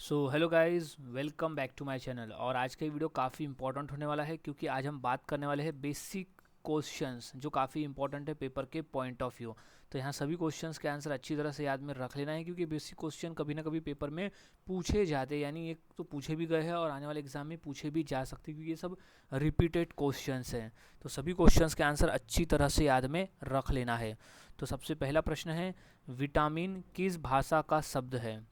So hello guys, welcome back to my channel. और आज का ये वीडियो काफ़ी इंपॉर्टेंट होने वाला है क्योंकि आज हम बात करने वाले हैं बेसिक क्वेश्चंस जो काफ़ी इंपॉर्टेंट है पेपर के पॉइंट ऑफ व्यू। तो यहाँ सभी क्वेश्चंस के आंसर अच्छी तरह से याद में रख लेना है क्योंकि बेसिक क्वेश्चन कभी ना कभी पेपर में पूछे जाते हैं, यानी एक तो पूछे भी गए हैं और आने वाले एग्जाम में पूछे भी जा सकते हैं क्योंकि ये सब रिपीटेड क्वेश्चंस हैं। तो सभी क्वेश्चंस के आंसर अच्छी तरह से याद में रख लेना है। तो सबसे पहला प्रश्न है, विटामिन किस भाषा का शब्द है?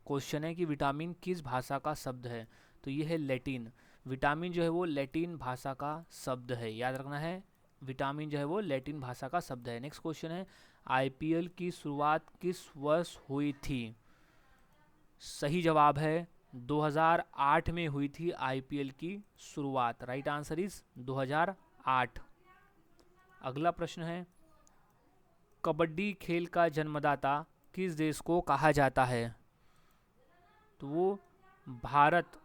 क्वेश्चन है कि विटामिन किस भाषा का शब्द है। तो ये है लैटिन। विटामिन जो है वो लैटिन भाषा का शब्द है, याद रखना है। विटामिन जो है वो लैटिन भाषा का शब्द है। नेक्स्ट क्वेश्चन है, आईपीएल की शुरुआत किस वर्ष हुई थी? सही जवाब है 2008 में हुई थी आईपीएल की शुरुआत। Right answer is 2008। अगला प्रश्न है, कबड्डी खेल का जन्मदाता किस देश को कहा जाता है? तो वो भारत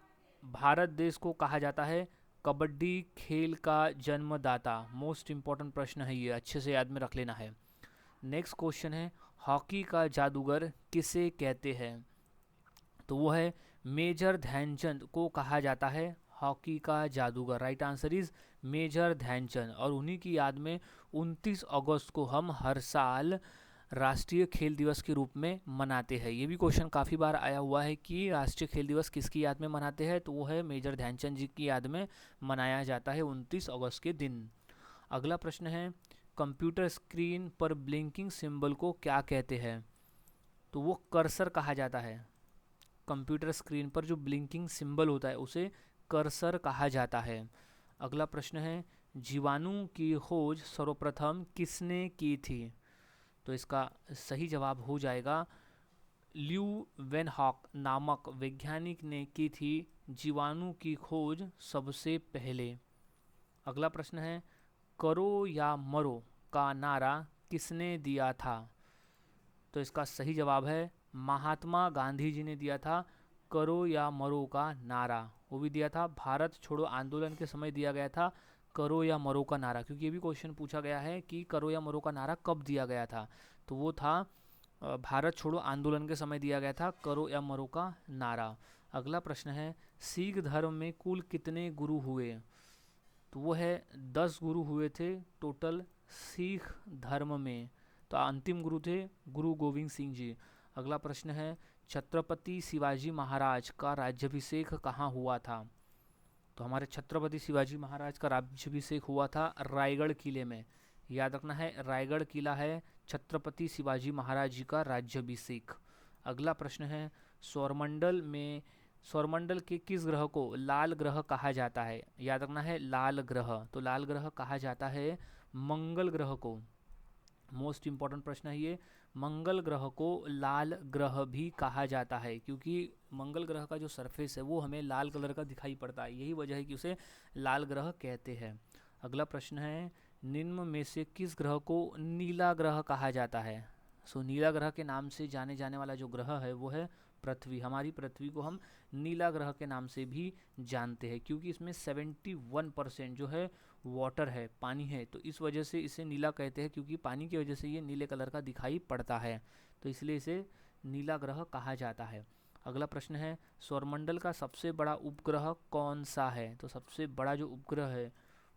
भारत देश को कहा जाता है कबड्डी खेल का जन्मदाता। मोस्ट इंपॉर्टेंट प्रश्न है ये, अच्छे से याद में रख लेना है। नेक्स्ट क्वेश्चन है, हॉकी का जादूगर किसे कहते हैं? तो वो है मेजर ध्यानचंद को कहा जाता है हॉकी का जादूगर। Right answer is major Dhyan Chand. और उन्हीं की याद में 29 अगस्त को हम हर साल राष्ट्रीय खेल दिवस के रूप में मनाते हैं। ये भी क्वेश्चन काफ़ी बार आया हुआ है कि राष्ट्रीय खेल दिवस किसकी याद में मनाते हैं, तो वो है मेजर ध्यानचंद जी की याद में मनाया जाता है 29 अगस्त के दिन। अगला प्रश्न है, कंप्यूटर स्क्रीन पर ब्लिंकिंग सिंबल को क्या कहते हैं? तो वो कर्सर कहा जाता है। कंप्यूटर स्क्रीन पर जो ब्लिंकिंग सिंबल होता है उसे कर्सर कहा जाता है। अगला प्रश्न है, जीवाणु की खोज सर्वप्रथम किसने की थी? तो इसका सही जवाब हो जाएगा ल्यू वेनहॉक नामक वैज्ञानिक ने की थी जीवाणु की खोज सबसे पहले। अगला प्रश्न है, करो या मरो का नारा किसने दिया था? तो इसका सही जवाब है महात्मा गांधी जी ने दिया था करो या मरो का नारा। वो भी दिया था भारत छोड़ो आंदोलन के समय दिया गया था करो या मरो का नारा, क्योंकि ये भी क्वेश्चन पूछा गया है कि करो या मरो का नारा कब दिया गया था। तो वो था भारत छोड़ो आंदोलन के समय दिया गया था करो या मरो का नारा। अगला प्रश्न है, सिख धर्म में कुल कितने गुरु हुए? तो वो है 10 गुरु हुए थे टोटल सिख धर्म में। तो अंतिम गुरु थे गुरु गोविंद सिंह जी। अगला प्रश्न है, छत्रपति शिवाजी महाराज का राज्याभिषेक कहाँ हुआ था? तो हमारे छत्रपति शिवाजी महाराज का राज्याभिषेक हुआ था रायगढ़ किले में। याद रखना है, रायगढ़ किला है छत्रपति शिवाजी महाराज जी का राज्याभिषेक। अगला प्रश्न है, सौरमंडल में सौरमंडल के किस ग्रह को लाल ग्रह कहा जाता है? याद रखना है लाल ग्रह। तो लाल ग्रह कहा जाता है मंगल ग्रह को। मोस्ट इंपॉर्टेंट प्रश्न है ये। मंगल ग्रह को लाल ग्रह भी कहा जाता है क्योंकि मंगल ग्रह का जो सरफेस है वो हमें लाल कलर का दिखाई पड़ता है, यही वजह है कि उसे लाल ग्रह कहते हैं। अगला प्रश्न है, निम्न में से किस ग्रह को नीला ग्रह कहा जाता है? नीला ग्रह के नाम से जाने जाने वाला जो ग्रह है वो है पृथ्वी। हमारी पृथ्वी को हम नीला ग्रह के नाम से भी जानते हैं क्योंकि इसमें 71% जो है वाटर है, पानी है। तो इस वजह से इसे नीला कहते हैं क्योंकि पानी की वजह से ये नीले कलर का दिखाई पड़ता है, तो इसलिए इसे नीला ग्रह कहा जाता है। अगला प्रश्न है, सौरमंडल का सबसे बड़ा उपग्रह कौन सा है? तो सबसे बड़ा जो उपग्रह है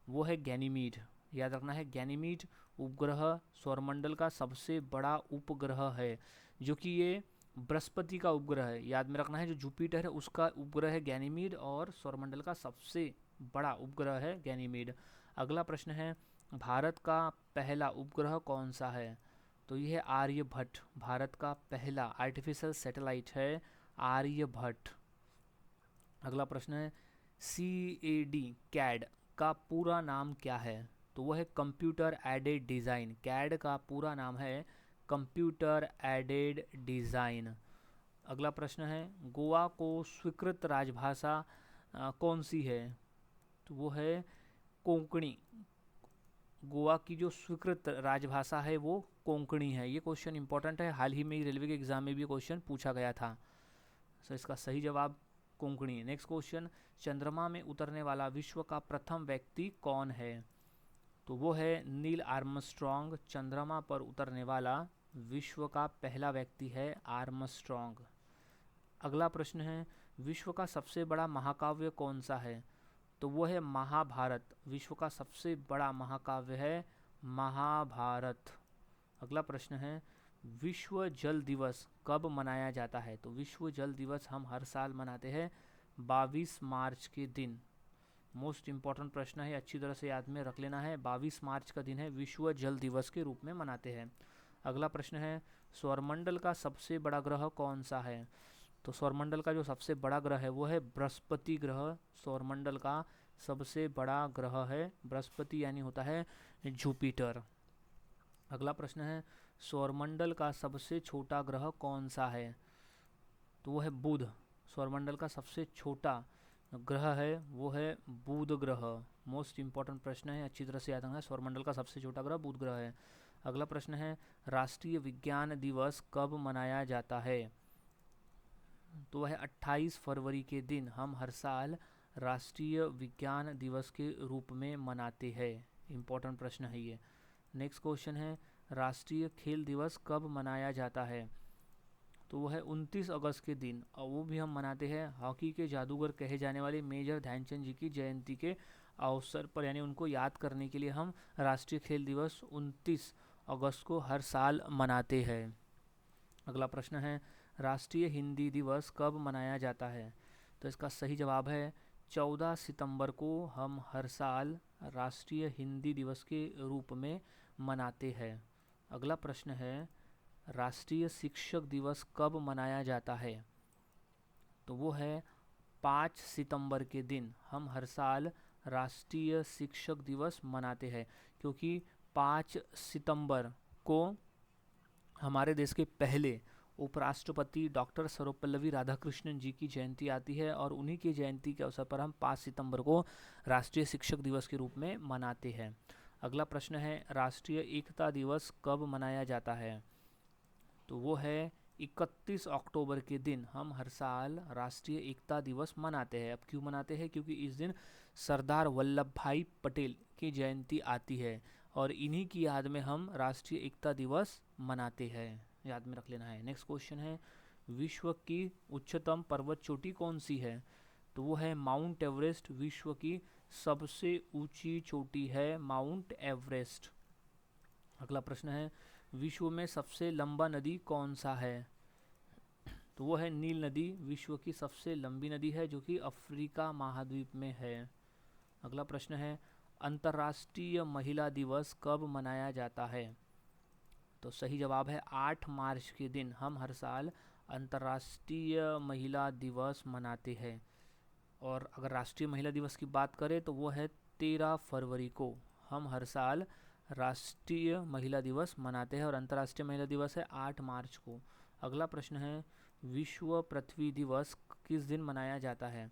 वो है गैनीमीड। याद रखना है गैनीमीड उपग्रह सौरमंडल का सबसे बड़ा उपग्रह है, जो कि ये बृहस्पति का उपग्रह है। याद में रखना है जो जुपिटर है उसका उपग्रह है गैनीमीड और सौरमंडल का सबसे बड़ा उपग्रह है गैनीमीड। अगला प्रश्न है, भारत का पहला उपग्रह कौन सा है? तो यह है आर्यभट्ट। भारत का पहला आर्टिफिशियल सैटेलाइट है आर्यभट्ट। अगला प्रश्न है, सी ए डी कैड का पूरा नाम क्या है? तो वह है कंप्यूटर एडेड डिज़ाइन। कैड का पूरा नाम है कंप्यूटर एडेड डिज़ाइन। अगला प्रश्न है, गोवा को स्वीकृत राजभाषा कौन सी है? तो वो है कोंकणी। गोवा की जो स्वीकृत राजभाषा है वो कोंकणी है। ये क्वेश्चन इंपॉर्टेंट है, हाल ही में रेलवे के एग्जाम में भी क्वेश्चन पूछा गया था। सो इसका सही जवाब कोंकणी। नेक्स्ट क्वेश्चन, चंद्रमा में उतरने वाला विश्व का प्रथम व्यक्ति कौन है? तो वो है नील आर्मस्ट्रॉन्ग। चंद्रमा पर उतरने वाला विश्व का पहला व्यक्ति है आर्मस्ट्रॉन्ग। अगला प्रश्न है, विश्व का सबसे बड़ा महाकाव्य कौन सा है? तो वो है महाभारत। विश्व का सबसे बड़ा महाकाव्य है महाभारत। अगला प्रश्न है, विश्व जल दिवस कब मनाया जाता है? तो विश्व जल दिवस हम हर साल मनाते हैं 22 मार्च के दिन। मोस्ट इम्पॉर्टेंट प्रश्न है, अच्छी तरह से याद में रख लेना है। 22 मार्च का दिन है विश्व जल दिवस के रूप में मनाते हैं। अगला प्रश्न है, सौरमंडल का सबसे बड़ा ग्रह कौन सा है? तो सौरमंडल का जो सबसे बड़ा ग्रह है वो है बृहस्पति ग्रह। सौरमंडल का सबसे बड़ा ग्रह है बृहस्पति, यानी होता है जुपिटर। अगला प्रश्न है, सौरमंडल का सबसे छोटा ग्रह कौन सा है? तो वो है बुध। सौरमंडल का सबसे छोटा ग्रह है वो है बुध ग्रह। मोस्ट इंपॉर्टेंट प्रश्न है, अच्छी तरह से याद रखना। सौरमंडल का सबसे छोटा ग्रह बुध ग्रह है। अगला प्रश्न है, राष्ट्रीय विज्ञान दिवस कब मनाया जाता है? तो वह 28 फरवरी के दिन हम हर साल राष्ट्रीय विज्ञान दिवस के रूप में मनाते हैं। इम्पोर्टेंट प्रश्न है ये। नेक्स्ट क्वेश्चन है, राष्ट्रीय खेल दिवस कब मनाया जाता है? तो वो है 29 अगस्त के दिन, और वो भी हम मनाते हैं हॉकी के जादूगर कहे जाने वाले मेजर ध्यानचंद जी की जयंती के अवसर पर, यानी उनको याद करने के लिए हम राष्ट्रीय खेल दिवस 29 अगस्त को हर साल मनाते हैं। अगला प्रश्न है, राष्ट्रीय हिंदी दिवस कब मनाया जाता है? तो इसका सही जवाब है 14 सितंबर को हम हर साल राष्ट्रीय हिंदी दिवस के रूप में मनाते हैं। अगला प्रश्न है, राष्ट्रीय शिक्षक दिवस कब मनाया जाता है? तो वो है 5 सितंबर के दिन हम हर साल राष्ट्रीय शिक्षक दिवस मनाते हैं, क्योंकि 5 सितंबर को हमारे देश के पहले उपराष्ट्रपति डॉक्टर सर्वपल्लवी राधाकृष्णन जी की जयंती आती है, और उन्हीं की जयंती के अवसर पर हम 5 सितंबर को राष्ट्रीय शिक्षक दिवस के रूप में मनाते हैं। अगला प्रश्न है, राष्ट्रीय एकता दिवस कब मनाया जाता है? तो वो है 31 अक्टूबर के दिन हम हर साल राष्ट्रीय एकता दिवस मनाते हैं। अब क्यों मनाते हैं? क्योंकि इस दिन सरदार वल्लभ भाई पटेल की जयंती आती है, और इन्हीं की याद में हम राष्ट्रीय एकता दिवस मनाते हैं। याद में रख लेना है। नेक्स्ट क्वेश्चन है, विश्व की उच्चतम पर्वत चोटी कौन सी है? तो वो है माउंट एवरेस्ट। विश्व की सबसे ऊंची चोटी है माउंट एवरेस्ट। अगला प्रश्न है, विश्व में सबसे लंबा नदी कौन सा है? तो वो है नील नदी। विश्व की सबसे लंबी नदी है, जो कि अफ्रीका महाद्वीप में है। अगला प्रश्न है, अंतर्राष्ट्रीय महिला दिवस कब मनाया जाता है? तो सही जवाब है 8 मार्च के दिन हम हर साल अंतर्राष्ट्रीय महिला दिवस मनाते हैं। और अगर राष्ट्रीय महिला दिवस की बात करें तो वो है 13 फरवरी को हम हर साल राष्ट्रीय महिला दिवस मनाते हैं, और अंतर्राष्ट्रीय महिला दिवस है 8 मार्च को। अगला प्रश्न है, विश्व पृथ्वी दिवस किस दिन मनाया जाता है?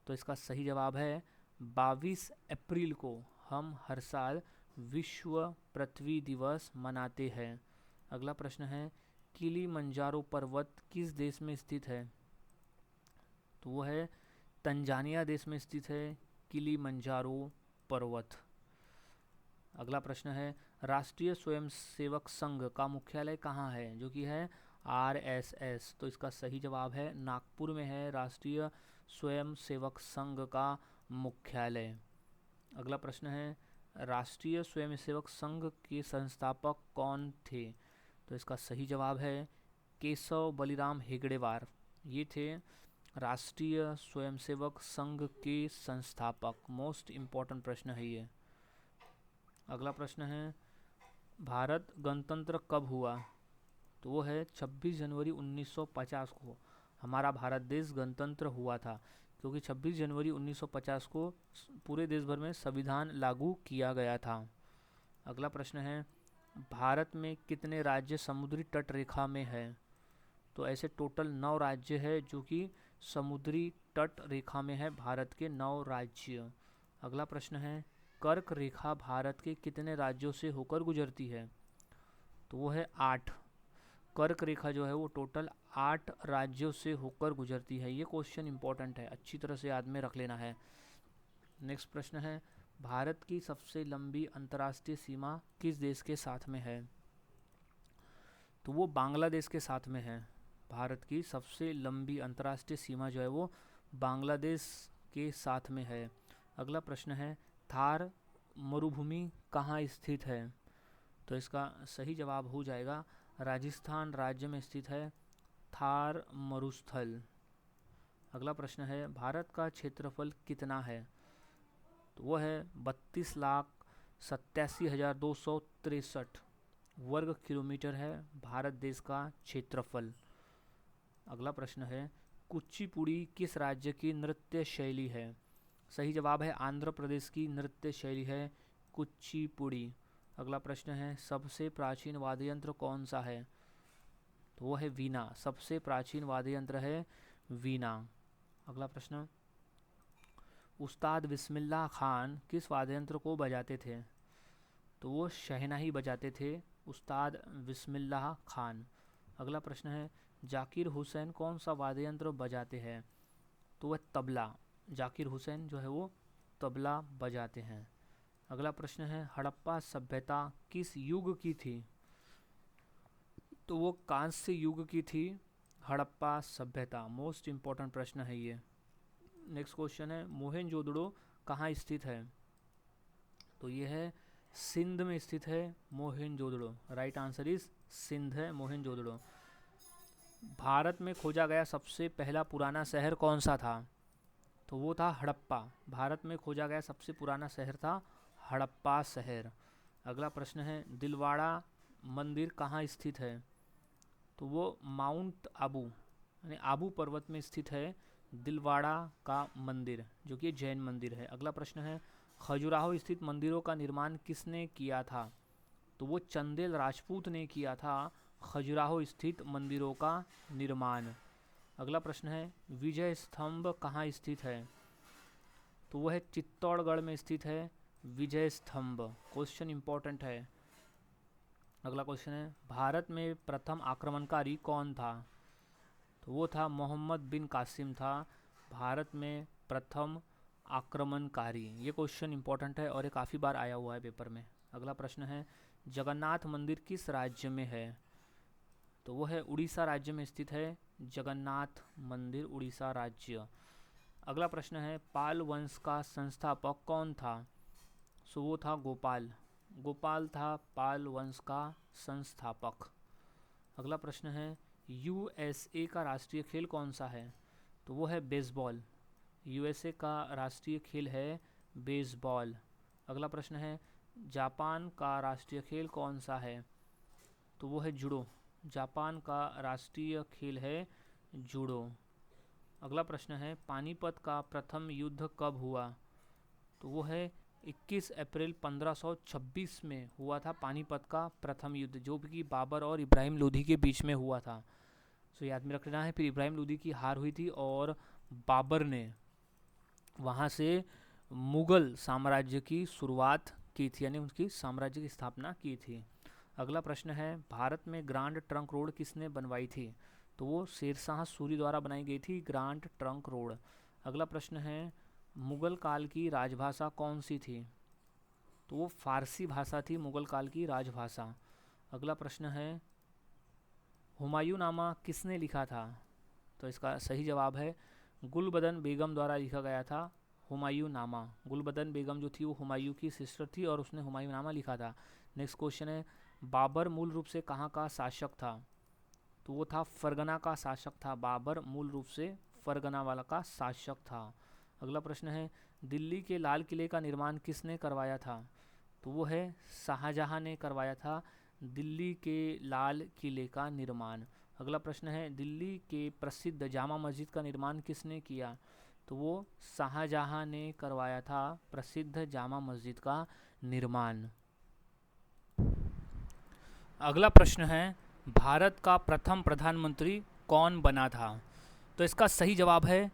तो इसका सही जवाब है 22 अप्रैल को हम हर साल विश्व पृथ्वी दिवस मनाते हैं। अगला प्रश्न है, किलिमंजारो पर्वत किस देश में स्थित है? तो वो है तंजानिया देश में स्थित है किलिमंजारो पर्वत। अगला प्रश्न है, राष्ट्रीय स्वयंसेवक संघ का मुख्यालय कहाँ है? जो कि है RSS। तो इसका सही जवाब है नागपुर में है राष्ट्रीय स्वयंसेवक संघ का मुख्यालय। अगला प्रश्न है, राष्ट्रीय स्वयंसेवक संघ के संस्थापक कौन थे? तो इसका सही जवाब है केशव बलिराम हेगड़ेवार। ये थे राष्ट्रीय स्वयंसेवक संघ के संस्थापक। मोस्ट इम्पॉर्टेंट प्रश्न है ये। अगला प्रश्न है, भारत गणतंत्र कब हुआ? तो वो है 26 जनवरी 1950 को हमारा भारत देश गणतंत्र हुआ था, क्योंकि 26 जनवरी 1950 को पूरे देश भर में संविधान लागू किया गया था। अगला प्रश्न है, भारत में कितने राज्य समुद्री तट रेखा में है? तो ऐसे टोटल 9 राज्य है जो कि समुद्री तट रेखा में है, भारत के 9 राज्य। अगला प्रश्न है, कर्क रेखा भारत के कितने राज्यों से होकर गुजरती है? तो वो है 8। कर्क रेखा जो है वो टोटल 8 राज्यों से होकर गुजरती है। ये क्वेश्चन इंपॉर्टेंट है, अच्छी तरह से याद में रख लेना है। नेक्स्ट प्रश्न है, भारत की सबसे लंबी अंतर्राष्ट्रीय सीमा किस देश के साथ में है? तो वो बांग्लादेश के साथ में है। भारत की सबसे लंबी अंतर्राष्ट्रीय सीमा जो है वो बांग्लादेश के साथ में है। अगला प्रश्न है, थार मरुभूमि कहाँ स्थित है? तो इसका सही जवाब हो जाएगा राजस्थान राज्य में स्थित है थार मरुस्थल। अगला प्रश्न है, भारत का क्षेत्रफल कितना है? तो वो है 32,87,263 वर्ग किलोमीटर है भारत देश का क्षेत्रफल। अगला प्रश्न है, कुचिपुड़ी किस राज्य की नृत्य शैली है? सही जवाब है आंध्र प्रदेश की नृत्य शैली है कुचिपुड़ी। अगला प्रश्न है, सबसे प्राचीन वाद्य यंत्र कौन सा है? तो वो है वीणा। सबसे प्राचीन वाद्य यंत्र है वीणा। अगला प्रश्न, उस्ताद बिस्मिल्लाह खान किस वाद्य यंत्र को बजाते थे? तो वो शहनाई बजाते थे उस्ताद बिस्मिल्लाह खान। अगला प्रश्न है, जाकिर हुसैन कौन सा वाद्य यंत्र बजाते हैं? तो वह तबला। जाकिर हुसैन जो है वो तबला बजाते हैं। अगला प्रश्न है, हड़प्पा सभ्यता किस युग की थी? तो वो कांस्य युग की थी हड़प्पा सभ्यता। मोस्ट इम्पॉर्टेंट प्रश्न है ये। नेक्स्ट क्वेश्चन है, मोहनजोदड़ो कहाँ स्थित है? तो ये है सिंध में स्थित है Mohenjodaro. Right answer is Sindh है मोहनजोदड़ो। भारत में खोजा गया सबसे पहला पुराना शहर कौन सा था? तो वो था हड़प्पा। भारत में खोजा गया सबसे पुराना शहर था हड़प्पा शहर। अगला प्रश्न है, दिलवाड़ा मंदिर कहाँ स्थित है? तो वो माउंट आबू यानी आबू पर्वत में स्थित है दिलवाड़ा का मंदिर, जो कि जैन मंदिर है। अगला प्रश्न है, खजुराहो स्थित मंदिरों का निर्माण किसने किया था? तो वो चंदेल राजपूत ने किया था खजुराहो स्थित मंदिरों का निर्माण। अगला प्रश्न है, विजय स्तंभ कहाँ स्थित है? तो वह चित्तौड़गढ़ में स्थित है विजय स्तंभ। क्वेश्चन इंपॉर्टेंट है। अगला क्वेश्चन है, भारत में प्रथम आक्रमणकारी कौन था? तो वो था मोहम्मद बिन कासिम था भारत में प्रथम आक्रमणकारी। ये क्वेश्चन इंपॉर्टेंट है और ये काफ़ी बार आया हुआ है पेपर में। अगला प्रश्न है, जगन्नाथ मंदिर किस राज्य में है? तो वो है उड़ीसा राज्य में स्थित है जगन्नाथ मंदिर, उड़ीसा राज्य। अगला प्रश्न है, पाल वंश का संस्थापक कौन था? सो वो था गोपाल। गोपाल था पाल वंश का संस्थापक। अगला प्रश्न है, यूएसए का राष्ट्रीय खेल कौन सा है? तो वो है बेसबॉल। यूएसए का राष्ट्रीय खेल है बेसबॉल। अगला प्रश्न है, जापान का राष्ट्रीय खेल कौन सा है? तो वो है जूडो। जापान का राष्ट्रीय खेल है जूडो। अगला प्रश्न है, पानीपत का प्रथम युद्ध कब हुआ? तो वो है 21 अप्रैल 1526 में हुआ था पानीपत का प्रथम युद्ध, जो कि बाबर और इब्राहिम लोधी के बीच में हुआ था। सो याद में रखना है। फिर इब्राहिम लोधी की हार हुई थी और बाबर ने वहाँ से मुग़ल साम्राज्य की शुरुआत की थी, यानी उनकी साम्राज्य की स्थापना की थी। अगला प्रश्न है, भारत में ग्रांड ट्रंक रोड किसने बनवाई थी? तो वो शेरशाह सूरी द्वारा बनाई गई थी ग्रांड ट्रंक रोड। अगला प्रश्न है, मुग़ल काल की राजभाषा कौन सी थी? तो वो फारसी भाषा थी मुग़ल काल की राजभाषा। अगला प्रश्न है, हुमायूंनामा किसने लिखा था? तो इसका सही जवाब है गुलबदन बेगम द्वारा लिखा गया था हुमायूंनामा। गुलबदन बेगम जो थी वो हुमायूं की सिस्टर थी और उसने हुमायूंनामा लिखा था। नेक्स्ट क्वेश्चन है, बाबर मूल रूप से कहाँ का शासक था? तो वो था फरगना का शासक था। बाबर मूल रूप से फरगना वाला का शासक था। अगला प्रश्न है, दिल्ली के लाल किले का निर्माण किसने करवाया था? तो वो है शाहजहां ने करवाया था दिल्ली के लाल किले का निर्माण। अगला प्रश्न है, दिल्ली के प्रसिद्ध जामा मस्जिद का निर्माण किसने किया? तो वो शाहजहां ने करवाया था प्रसिद्ध जामा मस्जिद का निर्माण। अगला प्रश्न है, भारत का प्रथम प्रधानमंत्री कौन बना था? तो इसका सही जवाब है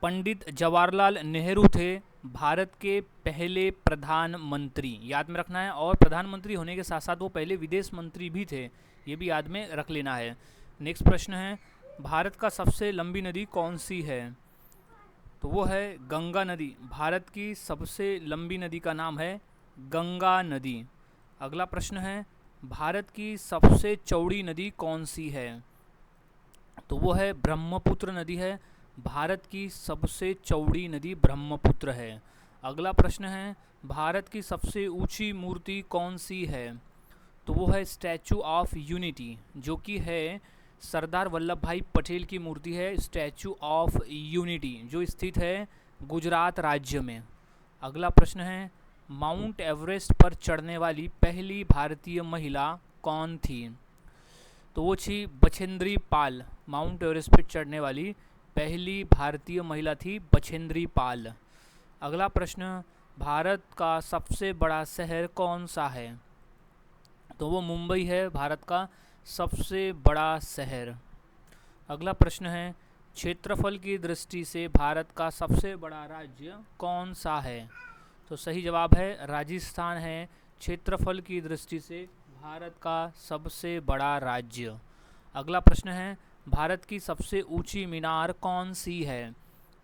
पंडित जवाहरलाल नेहरू थे भारत के पहले प्रधानमंत्री। याद में रखना है। और प्रधानमंत्री होने के साथ साथ वो पहले विदेश मंत्री भी थे, ये भी याद में रख लेना है। नेक्स्ट प्रश्न है, भारत का सबसे लंबी नदी कौन सी है? तो वो है गंगा नदी। भारत की सबसे लंबी नदी का नाम है गंगा नदी। अगला प्रश्न है, भारत की सबसे चौड़ी नदी कौन सी है? तो वो है ब्रह्मपुत्र नदी है। भारत की सबसे चौड़ी नदी ब्रह्मपुत्र है। अगला प्रश्न है, भारत की सबसे ऊंची मूर्ति कौन सी है? तो वो है स्टैचू ऑफ यूनिटी, जो कि है सरदार वल्लभ भाई पटेल की मूर्ति है, स्टैचू ऑफ यूनिटी, जो स्थित है गुजरात राज्य में। अगला प्रश्न है, माउंट एवरेस्ट पर चढ़ने वाली पहली भारतीय महिला कौन थी? तो वो थी बछेंद्री पाल। माउंट एवरेस्ट पर चढ़ने वाली पहली भारतीय महिला थी बछेंद्री पाल। अगला प्रश्न, भारत का सबसे बड़ा शहर कौन सा है? तो वो मुंबई है, भारत का सबसे बड़ा शहर। अगला प्रश्न है, क्षेत्रफल की दृष्टि से भारत का सबसे बड़ा राज्य कौन सा है? तो सही जवाब है राजस्थान है, क्षेत्रफल की दृष्टि से भारत का सबसे बड़ा राज्य। अगला प्रश्न है, भारत की सबसे ऊंची मीनार कौन सी है?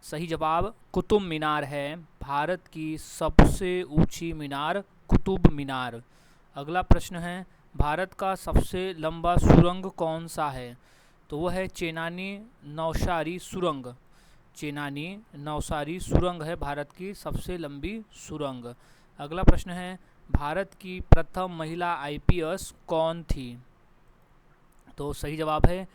सही जवाब कुतुब मीनार है, भारत की सबसे ऊंची मीनार कुतुब मीनार। अगला प्रश्न है, भारत का सबसे लंबा सुरंग कौन सा है? तो वह है चेनानी नौशारी सुरंग। चेनानी नौशारी सुरंग है भारत की सबसे लंबी सुरंग। अगला प्रश्न है, भारत की प्रथम महिला आईपीएस कौन थी? तो सही जवाब है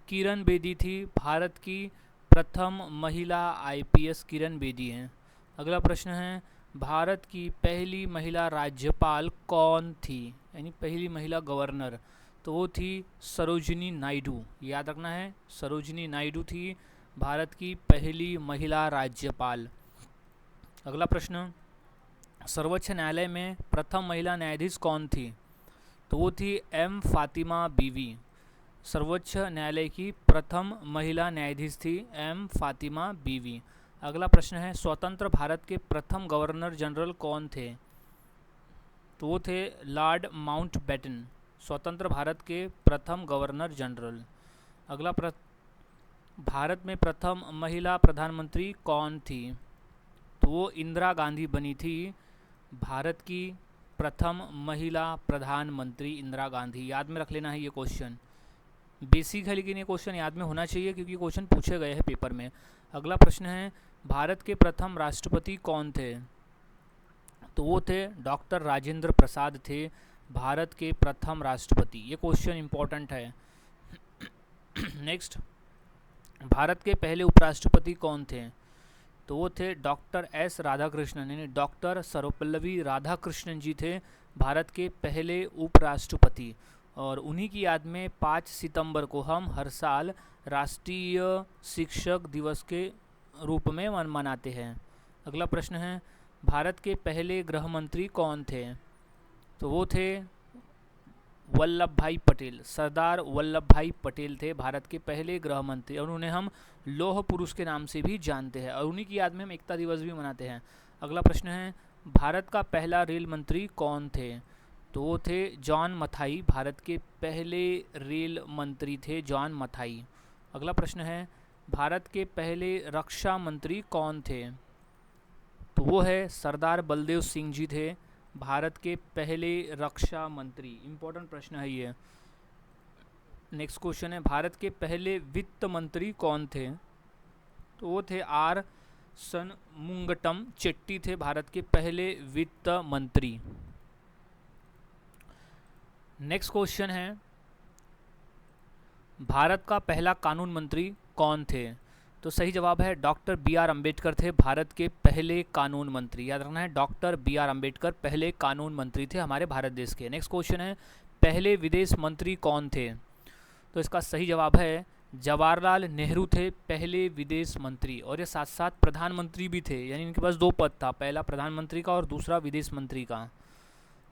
किरण बेदी थी, भारत की प्रथम महिला आईपीएस किरण बेदी हैं। अगला प्रश्न है, भारत की पहली महिला राज्यपाल कौन थी, यानी पहली महिला गवर्नर? तो वो थी सरोजिनी नायडू। याद रखना है, सरोजिनी नायडू थी भारत की पहली महिला राज्यपाल। अगला प्रश्न, सर्वोच्च न्यायालय में प्रथम महिला न्यायाधीश कौन थी? तो वो थी एम फातिमा बीवी। सर्वोच्च न्यायालय की प्रथम महिला न्यायाधीश थी एम फातिमा बीवी। अगला प्रश्न है, स्वतंत्र भारत के प्रथम गवर्नर जनरल कौन थे? तो वो थे लॉर्ड माउंटबेटन, स्वतंत्र भारत के प्रथम गवर्नर जनरल। अगला भारत में प्रथम महिला प्रधानमंत्री कौन थी? तो वो इंदिरा गांधी बनी थी, भारत की प्रथम महिला प्रधानमंत्री इंदिरा गांधी। याद में रख लेना है ये क्वेश्चन, बेसिक है लेकिन ये क्वेश्चन याद में होना चाहिए क्योंकि क्वेश्चन पूछे गए हैं पेपर में। अगला प्रश्न है, भारत के प्रथम राष्ट्रपति कौन थे? तो वो थे डॉक्टर राजेंद्र प्रसाद थे, भारत के प्रथम राष्ट्रपति। ये क्वेश्चन इंपॉर्टेंट है। नेक्स्ट, भारत के पहले उपराष्ट्रपति कौन थे? तो वो थे डॉक्टर एस राधाकृष्णन, यानी डॉक्टर सर्वपल्लवी राधाकृष्णन जी थे भारत के पहले उपराष्ट्रपति। और उन्हीं की याद में 5 सितंबर को हम हर साल राष्ट्रीय शिक्षक दिवस के रूप में मनाते हैं। अगला प्रश्न है, भारत के पहले गृह मंत्री कौन थे? तो वो थे वल्लभ भाई पटेल। सरदार वल्लभ भाई पटेल थे भारत के पहले गृह मंत्री, और उन्हें हम लौह पुरुष के नाम से भी जानते हैं, और उन्हीं की याद में हम एकता दिवस भी मनाते हैं। अगला प्रश्न है, भारत का पहला रेल मंत्री कौन थे? तो वो थे जॉन मथाई, भारत के पहले रेल मंत्री थे जॉन मथाई। अगला प्रश्न है, भारत के पहले रक्षा मंत्री कौन थे? तो वो है सरदार बलदेव सिंह जी थे, भारत के पहले रक्षा मंत्री। इंपॉर्टेंट प्रश्न है ये। नेक्स्ट क्वेश्चन है, भारत के पहले वित्त मंत्री कौन थे? तो वो थे आर सनमुंगटम चेट्टी थे भारत के पहले वित्त मंत्री। नेक्स्ट क्वेश्चन है, भारत का पहला कानून मंत्री कौन थे? तो सही जवाब है डॉक्टर बी आर अम्बेडकर थे भारत के पहले कानून मंत्री। याद रखना है, डॉक्टर बी आर अम्बेडकर पहले कानून मंत्री थे हमारे भारत देश के। नेक्स्ट क्वेश्चन है, पहले विदेश मंत्री कौन थे? तो इसका सही जवाब है जवाहरलाल नेहरू थे पहले विदेश मंत्री, और ये साथ साथ प्रधानमंत्री भी थे, यानी इनके पास 2 पद था, पहला प्रधानमंत्री का और दूसरा विदेश मंत्री का।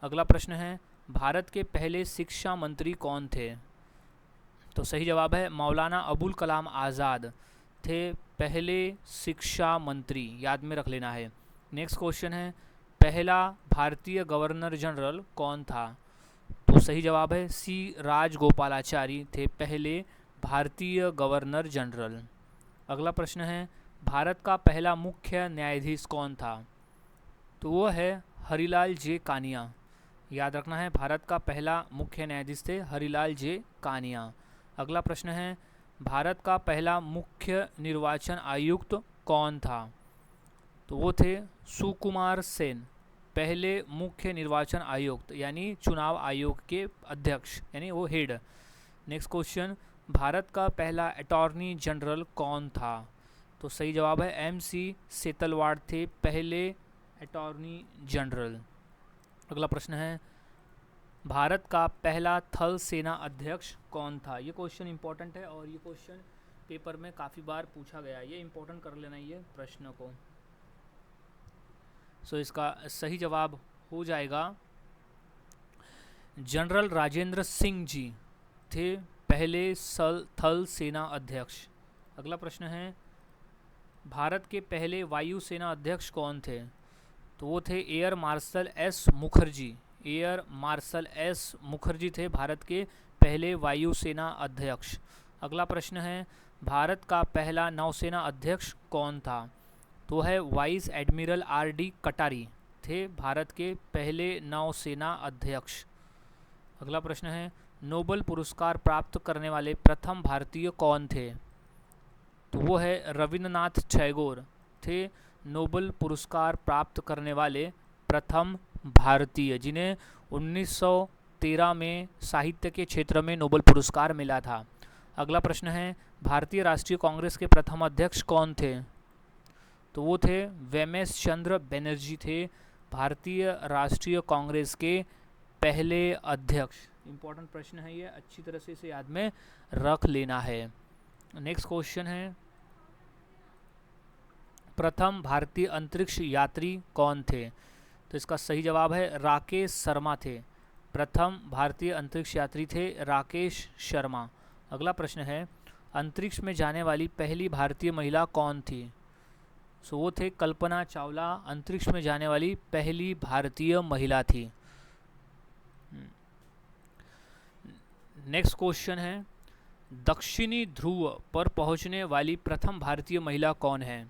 अगला प्रश्न है, भारत के पहले शिक्षा मंत्री कौन थे? तो सही जवाब है मौलाना अबुल कलाम आज़ाद थे पहले शिक्षा मंत्री। याद में रख लेना है। नेक्स्ट क्वेश्चन है, पहला भारतीय गवर्नर जनरल कौन था? तो सही जवाब है सी राजगोपालाचारी थे पहले भारतीय गवर्नर जनरल। अगला प्रश्न है, भारत का पहला मुख्य न्यायाधीश कौन था? तो वो है हरिलाल जे कानिया। याद रखना है, भारत का पहला मुख्य न्यायाधीश थे हरिलाल जे कानिया। अगला प्रश्न है, भारत का पहला मुख्य निर्वाचन आयुक्त कौन था? तो वो थे सुकुमार सेन, पहले मुख्य निर्वाचन आयुक्त यानी चुनाव आयोग के अध्यक्ष यानी वो हेड। नेक्स्ट क्वेश्चन, भारत का पहला अटॉर्नी जनरल कौन था? तो सही जवाब है MC सेतलवाड़ थे पहले अटॉर्नी जनरल। अगला प्रश्न है, भारत का पहला थल सेना अध्यक्ष कौन था? ये क्वेश्चन इंपॉर्टेंट है और ये क्वेश्चन पेपर में काफ़ी बार पूछा गया है, ये इंपॉर्टेंट कर लेना ये प्रश्न को। सो इसका सही जवाब हो जाएगा जनरल राजेंद्र सिंह जी थे पहले थल सेना अध्यक्ष। अगला प्रश्न है, भारत के पहले वायुसेना अध्यक्ष कौन थे? तो वो थे air marshal S Mukherjee. Air marshal S Mukherjee थे भारत के पहले वायुसेना अध्यक्ष। अगला प्रश्न है, भारत का पहला नौसेना अध्यक्ष कौन था? तो है वाइस एडमिरल RD कटारी थे भारत के पहले नौसेना अध्यक्ष। अगला प्रश्न है, नोबेल पुरस्कार प्राप्त करने वाले प्रथम भारतीय कौन थे? तो वो है रविंद्रनाथ टैगोर थे नोबेल पुरस्कार प्राप्त करने वाले प्रथम भारतीय, जिन्हें 1913 में साहित्य के क्षेत्र में नोबेल पुरस्कार मिला था। अगला प्रश्न है, भारतीय राष्ट्रीय कांग्रेस के प्रथम अध्यक्ष कौन थे? तो वो थे वेमेश चंद्र बनर्जी थे भारतीय राष्ट्रीय कांग्रेस के पहले अध्यक्ष। इंपॉर्टेंट प्रश्न है ये, अच्छी तरह से इसे याद में रख लेना है। नेक्स्ट क्वेश्चन है, प्रथम भारतीय अंतरिक्ष यात्री कौन थे? तो इसका सही जवाब है राकेश शर्मा थे। प्रथम भारतीय अंतरिक्ष यात्री थे राकेश शर्मा। अगला प्रश्न है, अंतरिक्ष में जाने वाली पहली भारतीय महिला कौन थी? सो वो थे कल्पना चावला, अंतरिक्ष में जाने वाली पहली भारतीय महिला थी। नेक्स्ट क्वेश्चन है, दक्षिणी ध्रुव पर पहुंचने वाली प्रथम भारतीय महिला कौन है?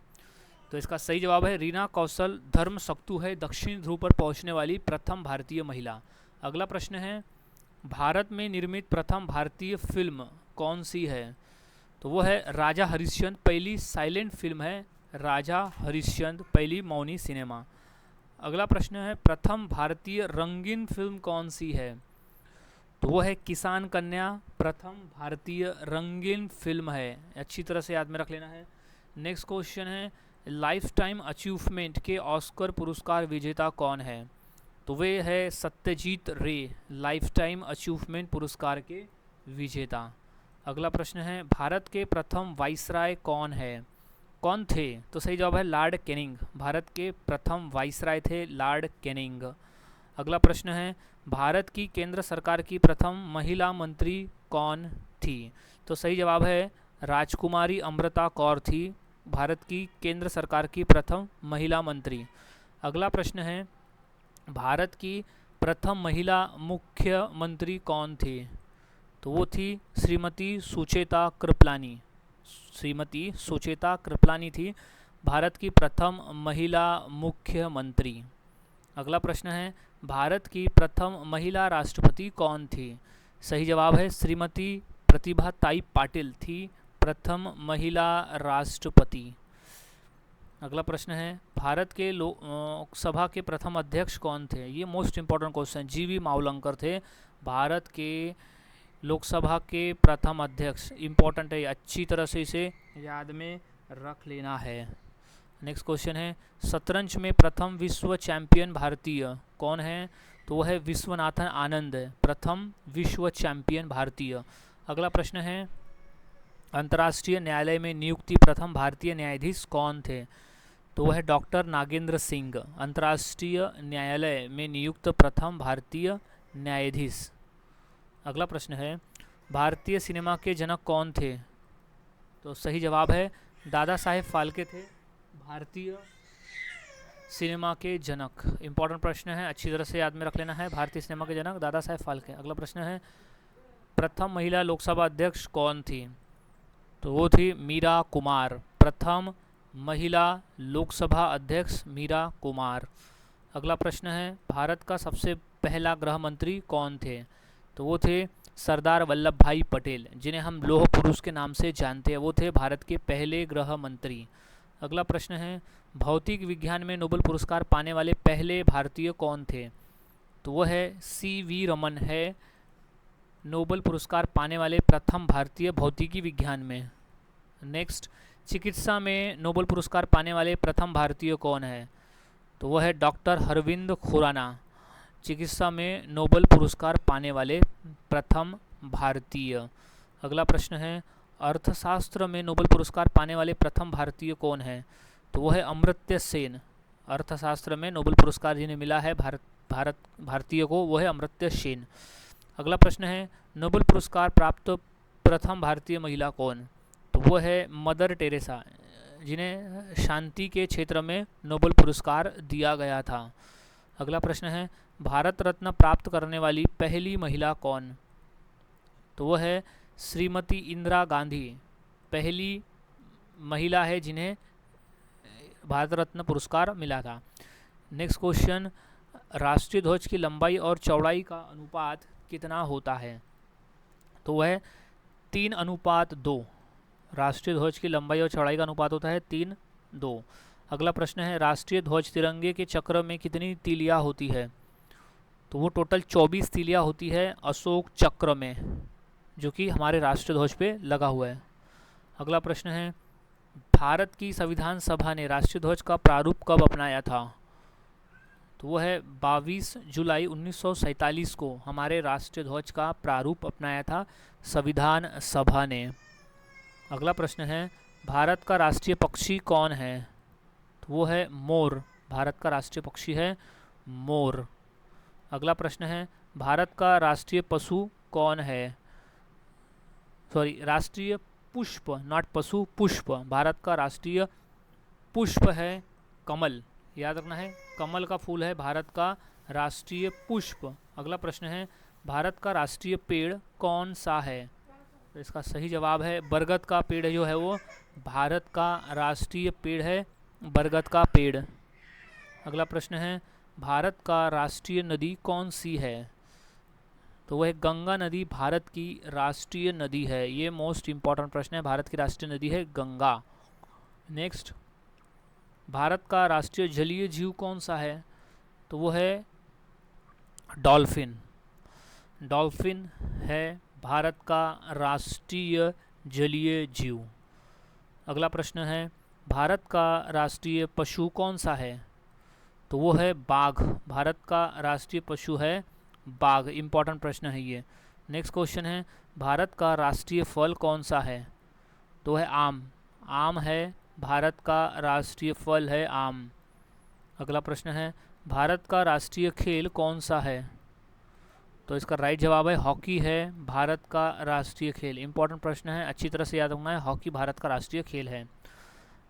तो इसका सही जवाब है रीना कौशल धर्मशक्तु है दक्षिणी ध्रुव पर पहुंचने वाली प्रथम भारतीय महिला। अगला प्रश्न है, भारत में निर्मित प्रथम भारतीय फिल्म कौन सी है? तो वो है राजा हरिश्चंद्र, पहली साइलेंट फिल्म है राजा हरिश्चंद्र, पहली मौनी सिनेमा। अगला प्रश्न है, प्रथम भारतीय रंगीन फिल्म कौन सी है? तो वो है किसान कन्या, प्रथम भारतीय रंगीन फिल्म है, अच्छी तरह से याद में रख लेना है। नेक्स्ट क्वेश्चन है, लाइफ टाइम अचीवमेंट के ऑस्कर पुरस्कार विजेता कौन है? तो वे है सत्यजीत रे, लाइफ टाइम अचीवमेंट पुरस्कार के विजेता। अगला प्रश्न है, भारत के प्रथम वाइसराय कौन थे? तो सही जवाब है लॉर्ड कैनिंग, भारत के प्रथम वाइसराय थे लॉर्ड कैनिंग। अगला प्रश्न है, भारत की केंद्र सरकार की प्रथम महिला मंत्री कौन थी? तो सही जवाब है राजकुमारी अमृता कौर थी भारत की केंद्र सरकार की प्रथम महिला मंत्री। अगला प्रश्न है, भारत की प्रथम महिला मुख्यमंत्री कौन थे? तो वो थी श्रीमती सुचेता कृपलानी। श्रीमती सुचेता कृपलानी थी भारत की प्रथम महिला मुख्यमंत्री। अगला प्रश्न है, भारत की प्रथम महिला राष्ट्रपति कौन थी? सही जवाब है श्रीमती प्रतिभा ताई पाटिल थी प्रथम महिला राष्ट्रपति। अगला प्रश्न है, भारत के लोकसभा के प्रथम अध्यक्ष कौन थे? ये most important question, GV Mavalankar थे भारत के लोकसभा के प्रथम अध्यक्ष। इंपॉर्टेंट है, अच्छी तरह से इसे याद में रख लेना है। नेक्स्ट क्वेश्चन है, शतरंज में प्रथम विश्व चैंपियन भारतीय कौन है? तो वह है विश्वनाथन आनंद, प्रथम विश्व चैंपियन भारतीय। अगला प्रश्न है, अंतर्राष्ट्रीय न्यायालय में नियुक्ति प्रथम भारतीय न्यायाधीश कौन थे? तो वह डॉक्टर नागेंद्र सिंह, अंतर्राष्ट्रीय न्यायालय में नियुक्त प्रथम भारतीय न्यायाधीश। अगला प्रश्न है, भारतीय सिनेमा के जनक कौन थे? तो सही जवाब है दादा साहेब फाल्के थे भारतीय सिनेमा के जनक। इंपॉर्टेंट प्रश्न है, अच्छी तरह से याद में रख लेना है, भारतीय सिनेमा के जनक दादा साहेब फाल्के। अगला प्रश्न है, प्रथम महिला लोकसभा अध्यक्ष कौन थी? तो वो थी मीरा कुमार, प्रथम महिला लोकसभा अध्यक्ष मीरा कुमार। अगला प्रश्न है, भारत का सबसे पहला गृह मंत्री कौन थे? तो वो थे सरदार वल्लभ भाई पटेल, जिन्हें हम लौह पुरुष के नाम से जानते हैं, वो थे भारत के पहले गृह मंत्री। अगला प्रश्न है, भौतिक विज्ञान में नोबेल पुरस्कार पाने वाले पहले भारतीय कौन थे? तो वो है CV रमन है नोबेल पुरस्कार पाने वाले प्रथम भारतीय भौतिकी विज्ञान में। नेक्स्ट, चिकित्सा में नोबेल पुरस्कार पाने वाले प्रथम भारतीय कौन है? तो वो है डॉक्टर अरविंद खुराना, चिकित्सा में नोबेल पुरस्कार पाने वाले प्रथम भारतीय। अगला प्रश्न है, अर्थशास्त्र में नोबेल पुरस्कार पाने वाले प्रथम भारतीय कौन है? तो वो है अमर्त्य सेन। अर्थशास्त्र में नोबेल पुरस्कार जिन्हें मिला है भारतीय को, वो है अमर्त्य सेन। अगला प्रश्न है, नोबेल पुरस्कार प्राप्त प्रथम भारतीय महिला कौन? तो वो है मदर टेरेसा, जिन्हें शांति के क्षेत्र में नोबेल पुरस्कार दिया गया था। अगला प्रश्न है, भारत रत्न प्राप्त करने वाली पहली महिला कौन? तो वो है श्रीमती इंदिरा गांधी, पहली महिला है जिन्हें भारत रत्न पुरस्कार मिला था। नेक्स्ट क्वेश्चन, राष्ट्रीय ध्वज की लंबाई और चौड़ाई का अनुपात कितना होता है? तो वह 3:2। राष्ट्रीय ध्वज की लंबाई और चौड़ाई का अनुपात होता है 3:2। अगला प्रश्न है, राष्ट्रीय ध्वज तिरंगे के चक्र में कितनी तीलियां होती है? तो वो टोटल 24 तीलियां होती है अशोक चक्र में, जो कि हमारे राष्ट्रीय ध्वज पे लगा हुआ है। अगला प्रश्न है, भारत की संविधान सभा ने राष्ट्रीय ध्वज का प्रारूप कब अपनाया था? तो वो है 22 जुलाई 1947 को हमारे राष्ट्रीय ध्वज का प्रारूप अपनाया था संविधान सभा ने। अगला प्रश्न है, भारत का राष्ट्रीय पक्षी कौन है? तो वो है मोर, भारत का राष्ट्रीय पक्षी है मोर। अगला प्रश्न है, भारत का राष्ट्रीय पशु कौन है? राष्ट्रीय पुष्प, नॉट पशु, पुष्प। भारत का राष्ट्रीय पुष्प है कमल, याद रखना है, कमल का फूल है भारत का राष्ट्रीय पुष्प। अगला प्रश्न है, भारत का राष्ट्रीय पेड़ कौन सा है? तो इसका सही जवाब है बरगद का पेड़, जो है वो भारत का राष्ट्रीय पेड़ है, बरगद का पेड़। अगला प्रश्न है, भारत का राष्ट्रीय नदी कौन सी है? तो वह गंगा नदी भारत की राष्ट्रीय नदी है। ये मोस्ट इम्पॉर्टेंट प्रश्न है, भारत की राष्ट्रीय नदी है गंगा। नेक्स्ट, भारत का राष्ट्रीय जलीय जीव कौन सा है? तो वो है डॉल्फिन। डॉल्फिन है भारत का राष्ट्रीय जलीय जीव। अगला प्रश्न है, भारत का राष्ट्रीय पशु कौन सा है? तो वो है बाघ, भारत का राष्ट्रीय पशु है बाघ। इम्पॉर्टेंट प्रश्न है ये। नेक्स्ट क्वेश्चन है, भारत का राष्ट्रीय फल कौन सा है? तो है आम, आम है भारत का राष्ट्रीय फल है आम। अगला प्रश्न है, भारत का राष्ट्रीय खेल कौन सा है? तो इसका राइट जवाब है हॉकी है भारत का राष्ट्रीय खेल। इंपॉर्टेंट प्रश्न है, अच्छी तरह से याद रखना है, हॉकी भारत का राष्ट्रीय खेल है।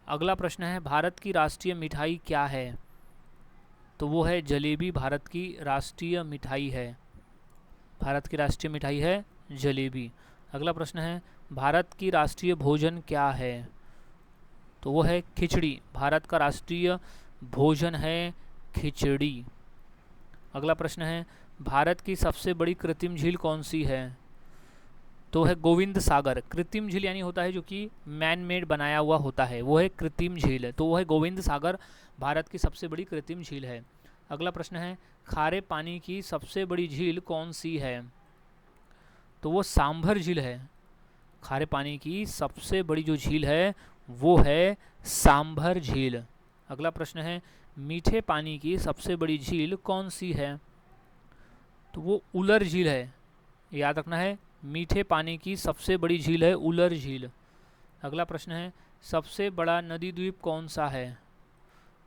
अगला प्रश्न है, भारत की राष्ट्रीय मिठाई क्या है? तो वो है जलेबी, भारत की राष्ट्रीय मिठाई है। भारत की राष्ट्रीय मिठाई है जलेबी। अगला प्रश्न है, भारत की राष्ट्रीय भोजन क्या है? तो वो है खिचड़ी, भारत का राष्ट्रीय भोजन है खिचड़ी। अगला प्रश्न है, भारत की सबसे बड़ी कृत्रिम झील कौन सी है? तो है गोविंद सागर। कृत्रिम झील यानी होता है जो कि मैन मेड बनाया हुआ होता है, वो है कृत्रिम झील, तो वो है गोविंद सागर, भारत की सबसे बड़ी कृत्रिम झील है। अगला प्रश्न है, खारे पानी की सबसे बड़ी झील कौन सी है? तो वो सांभर झील है। खारे पानी की सबसे बड़ी जो झील है वो है सांभर झील। अगला प्रश्न है, मीठे पानी की सबसे बड़ी झील कौन सी है? तो वो उलर झील है, याद रखना है, मीठे पानी की सबसे बड़ी झील है उलर झील। अगला प्रश्न है, सबसे बड़ा नदी द्वीप कौन सा है?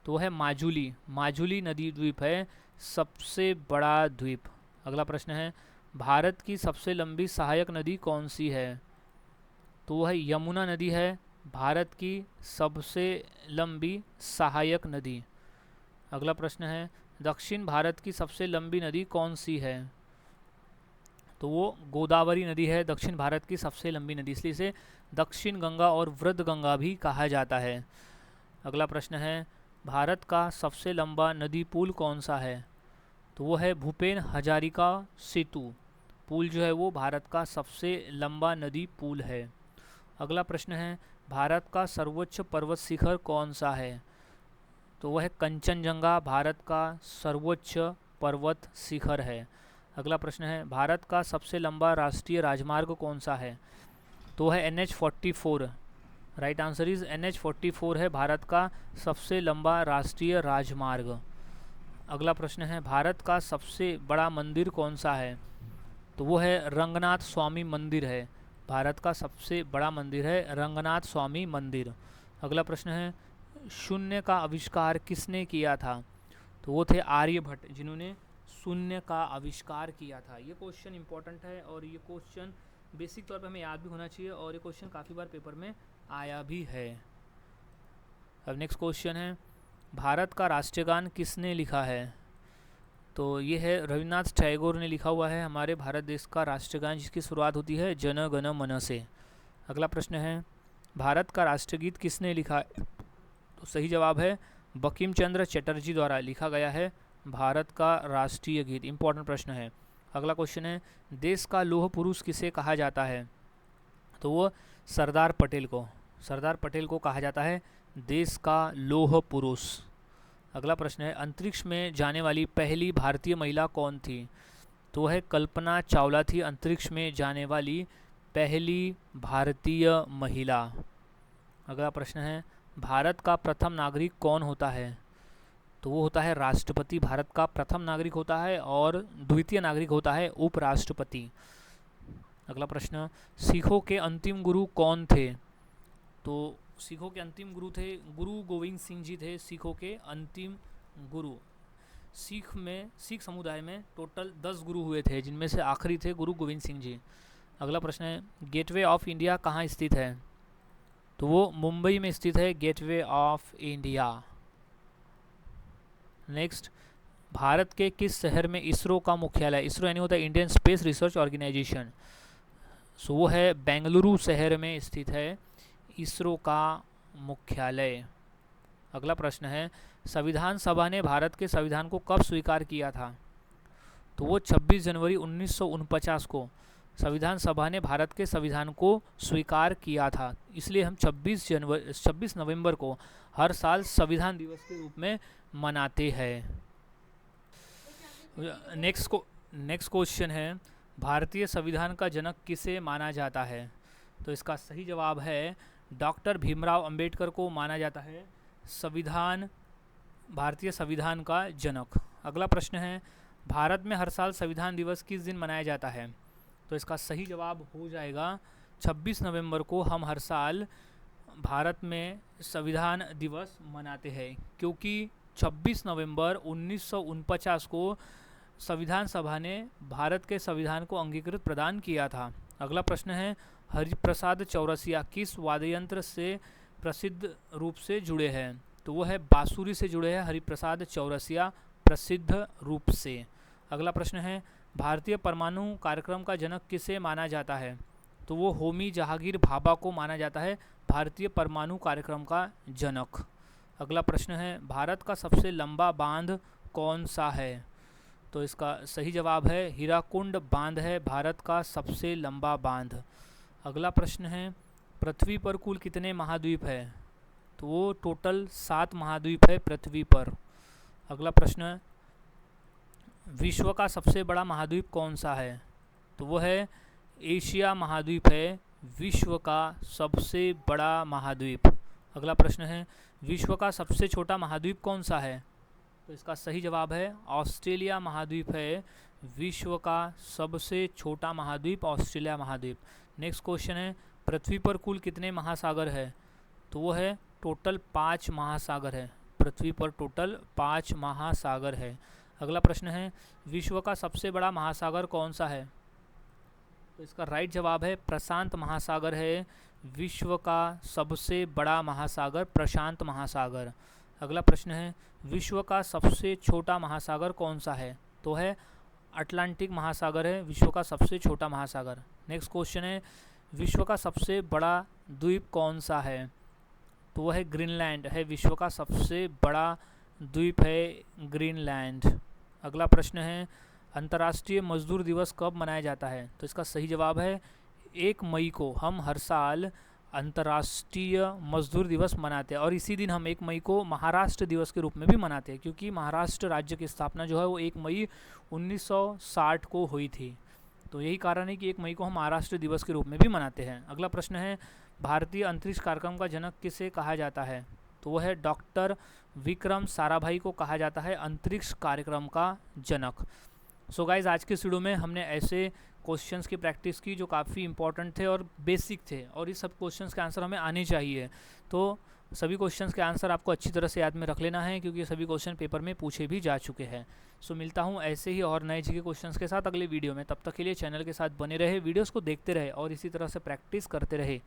तो वो है माजुली, माजुली नदी द्वीप है सबसे बड़ा द्वीप। अगला प्रश्न है, भारत की सबसे लंबी सहायक नदी कौन सी है? तो वो है यमुना नदी है भारत की सबसे लंबी सहायक नदी। अगला प्रश्न है, दक्षिण भारत की सबसे लंबी नदी कौन सी है? तो वो गोदावरी नदी है दक्षिण भारत की सबसे लंबी नदी, इसलिए इसे दक्षिण गंगा और वृद्ध गंगा भी कहा जाता है। अगला प्रश्न है, भारत का सबसे लंबा नदी पुल कौन सा है? तो वो है भूपेन हजारिका सेतु, पुल जो है वो भारत का सबसे लंबा नदी पुल है। अगला प्रश्न है, भारत का सर्वोच्च पर्वत शिखर कौन सा है? तो वह कंचनजंगा भारत का सर्वोच्च पर्वत शिखर है। अगला प्रश्न है, भारत का सबसे लंबा राष्ट्रीय राजमार्ग कौन सा है? तो है NH44। Right answer is NH44 है भारत का सबसे लंबा राष्ट्रीय राजमार्ग। अगला प्रश्न है, भारत का सबसे बड़ा मंदिर कौन सा है? तो वो है रंगनाथ स्वामी मंदिर है। भारत का सबसे बड़ा मंदिर है रंगनाथ स्वामी मंदिर। अगला प्रश्न है, शून्य का आविष्कार किसने किया था? तो वो थे आर्यभट्ट, जिन्होंने शून्य का आविष्कार किया था। ये क्वेश्चन इंपॉर्टेंट है और ये क्वेश्चन बेसिक तौर पे हमें याद भी होना चाहिए और ये क्वेश्चन काफ़ी बार पेपर में आया भी है। अब नेक्स्ट क्वेश्चन है, भारत का राष्ट्रीय गान किसने लिखा है? तो ये है रविन्द्रनाथ टैगोर ने लिखा हुआ है हमारे भारत देश का राष्ट्रीय गान, जिसकी शुरुआत होती है जन गण मन से। अगला प्रश्न है, भारत का राष्ट्रीय गीत किसने लिखा है? तो सही जवाब है बंकिम चंद्र चटर्जी द्वारा लिखा गया है भारत का राष्ट्रीय गीत। इंपॉर्टेंट प्रश्न है। अगला क्वेश्चन है, देश का लौह पुरुष किसे कहा जाता है? तो वो सरदार पटेल को कहा जाता है देश का लौह पुरुष। अगला प्रश्न है, अंतरिक्ष में जाने वाली पहली भारतीय महिला कौन थी? तो है कल्पना चावला थी अंतरिक्ष में जाने वाली पहली भारतीय महिला। अगला प्रश्न है, भारत का प्रथम नागरिक कौन होता है? तो वो होता है राष्ट्रपति। भारत का प्रथम नागरिक होता है और द्वितीय नागरिक होता है उपराष्ट्रपति। अगला प्रश्न, सिखों के अंतिम गुरु कौन थे? तो सिखों के अंतिम गुरु थे गुरु गोविंद सिंह जी थे सिखों के अंतिम गुरु। सिख समुदाय में टोटल 10 गुरु हुए थे, जिनमें से आखिरी थे गुरु गोविंद सिंह जी। अगला प्रश्न है, गेटवे ऑफ इंडिया कहाँ स्थित है? तो वो मुंबई में स्थित है gateway of India. Next, Bharat के किस शहर में इसरो का मुख्यालय? इसरो यानी होता है इंडियन स्पेस रिसर्च ऑर्गेनाइजेशन। सो वो है बेंगलुरु शहर में स्थित है इसरो का मुख्यालय। अगला प्रश्न है, संविधान सभा ने भारत के संविधान को कब स्वीकार किया था? तो वो 26 जनवरी 1949 को संविधान सभा ने भारत के संविधान को स्वीकार किया था। इसलिए हम 26 नवंबर को हर साल संविधान दिवस के रूप में मनाते हैं। नेक्स्ट क्वेश्चन है, भारतीय संविधान का जनक किसे माना जाता है? तो इसका सही जवाब है डॉक्टर भीमराव अंबेडकर को माना जाता है भारतीय संविधान का जनक। अगला प्रश्न है, भारत में हर साल संविधान दिवस किस दिन मनाया जाता है? तो इसका सही जवाब हो जाएगा 26 नवंबर को हम हर साल भारत में संविधान दिवस मनाते हैं, क्योंकि 26 नवंबर 1949 को संविधान सभा ने भारत के संविधान को अंगीकृत प्रदान किया था। अगला प्रश्न है, हरिप्रसाद चौरसिया किस वाद्य यंत्र से प्रसिद्ध रूप से जुड़े हैं? तो वो है बांसुरी से जुड़े हैं हरिप्रसाद चौरसिया प्रसिद्ध रूप से। अगला प्रश्न है, भारतीय परमाणु कार्यक्रम का जनक किसे माना जाता है? तो वो होमी जहांगीर भाभा को माना जाता है भारतीय परमाणु कार्यक्रम का जनक। अगला प्रश्न है, भारत का सबसे लंबा बांध कौन सा है? तो इसका सही जवाब है हीराकुंड बांध है भारत का सबसे लंबा बांध। अगला प्रश्न है, पृथ्वी पर कुल कितने महाद्वीप है? तो वो टोटल 7 महाद्वीप है पृथ्वी पर। अगला प्रश्न, विश्व का सबसे बड़ा महाद्वीप कौन सा है? तो वो है एशिया महाद्वीप है विश्व का सबसे बड़ा महाद्वीप। अगला प्रश्न है, विश्व का सबसे छोटा महाद्वीप कौन सा है? तो इसका सही जवाब है ऑस्ट्रेलिया महाद्वीप है विश्व का सबसे छोटा महाद्वीप, ऑस्ट्रेलिया महाद्वीप। नेक्स्ट क्वेश्चन है, पृथ्वी पर कुल कितने महासागर है? तो वो है टोटल 5 महासागर है। पृथ्वी पर टोटल 5 महासागर है। अगला प्रश्न है, विश्व का सबसे बड़ा महासागर कौन सा है? तो इसका राइट जवाब है प्रशांत महासागर है विश्व का सबसे बड़ा महासागर, प्रशांत महासागर। अगला प्रश्न है, विश्व का सबसे छोटा महासागर कौन सा है? तो है अटलांटिक महासागर है विश्व का सबसे छोटा महासागर। नेक्स्ट क्वेश्चन है, विश्व का सबसे बड़ा द्वीप कौन सा है? तो वह है ग्रीनलैंड है विश्व का सबसे बड़ा द्वीप है ग्रीनलैंड। अगला प्रश्न है, अंतर्राष्ट्रीय मजदूर दिवस कब मनाया जाता है? तो इसका सही जवाब है 1 मई को हम हर साल अंतर्राष्ट्रीय मजदूर दिवस मनाते हैं। और इसी दिन हम 1 मई को महाराष्ट्र दिवस के रूप में भी मनाते हैं, क्योंकि महाराष्ट्र राज्य की स्थापना जो है वो 1 मई 1960 को हुई थी। तो यही कारण है कि 1 मई को हम महाराष्ट्र दिवस के रूप में भी मनाते हैं। अगला प्रश्न है, भारतीय अंतरिक्ष कार्यक्रम का जनक किसे कहा जाता है? तो वो है डॉक्टर विक्रम साराभाई को कहा जाता है अंतरिक्ष कार्यक्रम का जनक। सो गाइज, आज के इस वीडियो में हमने ऐसे क्वेश्चंस की प्रैक्टिस की जो काफ़ी इंपॉर्टेंट थे और बेसिक थे, और इस सब क्वेश्चंस के आंसर हमें आने चाहिए। तो सभी क्वेश्चंस के आंसर आपको अच्छी तरह से याद में रख लेना है, क्योंकि सभी क्वेश्चन पेपर में पूछे भी जा चुके हैं। सो मिलता हूँ ऐसे ही और नए जीके क्वेश्चंस के साथ अगले वीडियो में। तब तक के लिए चैनल के साथ बने रहे, वीडियोज़ को देखते रहे और इसी तरह से प्रैक्टिस करते रहे।